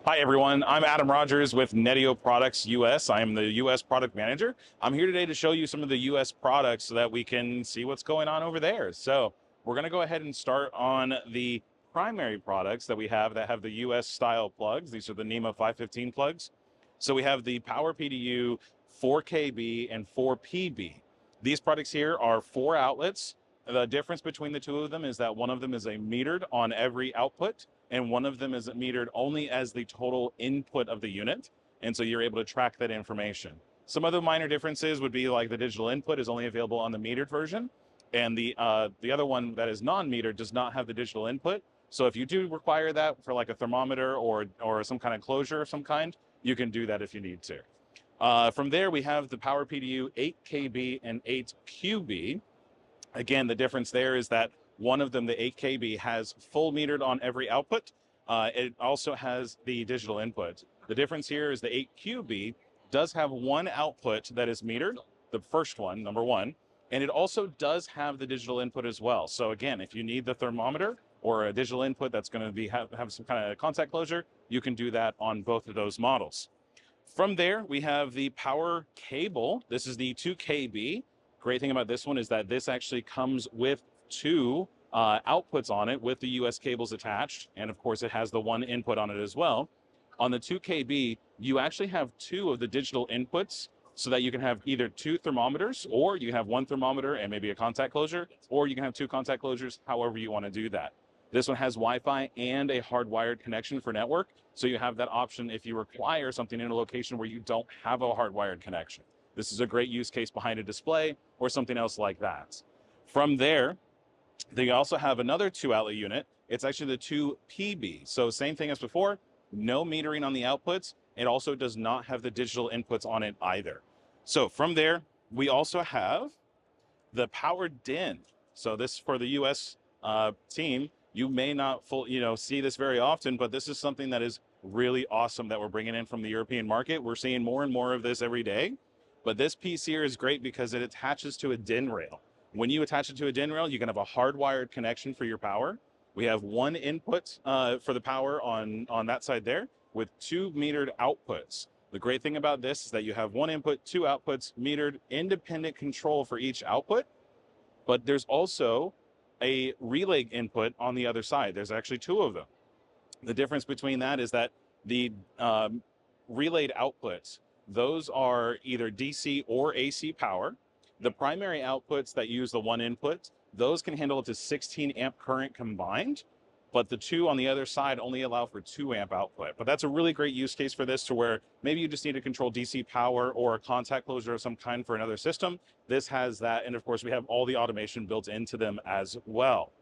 Hi, everyone. I'm Adam Rogers with NETIO Products US. I am the US product manager. I'm here today to show you some of the US products so that we can see what's going on over there. So we're going to go ahead and start on the primary products that we have that have the US style plugs. These are the NEMA 515 plugs. So we have the Power PDU 4KB and 4PB. These products here are 4 outlets. The difference between the two of them is that one of them is a metered on every output, and one of them is metered only as the total input of the unit. And so you're able to track that information. Some other minor differences would be like the digital input is only available on the metered version, and the other one that is non-metered does not have the digital input. So if you do require that for like a thermometer or some kind of closure of some kind, you can do that if you need to. From there, we have the Power PDU 8KB and 8QB. Again, the difference there is that one of them, the 8KB, has full metered on every output. It also has the digital input. The difference here is the 8QB does have one output that is metered, the first one, number one, and it also does have the digital input as well. So again, if you need the thermometer or a digital input that's going to have some kind of contact closure, you can do that on both of those models. From there, we have the power cable. This is the 2KB. Great thing about this one is that this actually comes with 2 outputs on it with the US cables attached. And of course, it has the one input on it as well. On the 2KB, you actually have 2 of the digital inputs so that you can have either 2 thermometers, or you can have 1 thermometer and maybe a contact closure, or you can have 2 contact closures, however you want to do that. This one has Wi-Fi and a hardwired connection for network. So you have that option if you require something in a location where you don't have a hardwired connection. This is a great use case behind a display or something else like that. From there, they also have another 2 outlet unit. It's actually the 2PB. So same thing as before, no metering on the outputs. It also does not have the digital inputs on it either. So from there, we also have the Power DIN. So this for the US team, you may not see this very often, but this is something that is really awesome that we're bringing in from the European market. We're seeing more and more of this every day. But this piece here is great because it attaches to a DIN rail. When you attach it to a DIN rail, you can have a hardwired connection for your power. We have 1 input for the power on that side there with 2 metered outputs. The great thing about this is that you have 1 input, 2 outputs, metered, independent control for each output. But there's also a relay input on the other side. There's actually 2 of them. The difference between that is that the relayed outputs, those are either DC or AC power. The primary outputs that use the 1 input, those can handle up to 16 amp current combined, but the 2 on the other side only allow for 2 amp output. But that's a really great use case for this, to where maybe you just need to control DC power or a contact closure of some kind for another system. This has that, and of course we have all the automation built into them as well.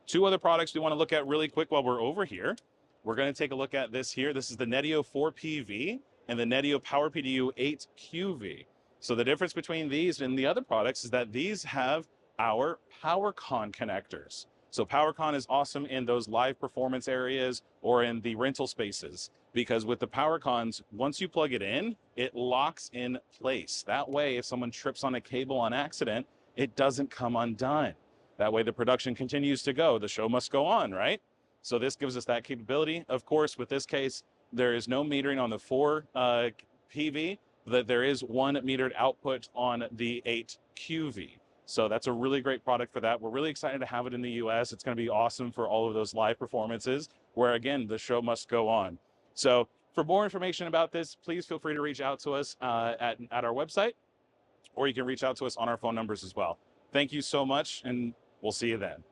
2 other products we want to look at really quick while we're over here. We're going to take a look at this here. This is the NETIO 4PV and the NETIO Power PDU 8QV. So the difference between these and the other products is that these have our PowerCon connectors. So PowerCon is awesome in those live performance areas or in the rental spaces, because with the PowerCons, once you plug it in, it locks in place. That way, if someone trips on a cable on accident, it doesn't come undone. That way the production continues to go. The show must go on, right? So this gives us that capability. Of course, with this case, there is no metering on the 4PV, that there is 1 metered output on the 8QV. So that's a really great product for that. We're really excited to have it in the US. It's going to be awesome for all of those live performances where, again, the show must go on. So for more information about this, please feel free to reach out to us at our website, or you can reach out to us on our phone numbers as well. Thank you so much, and we'll see you then.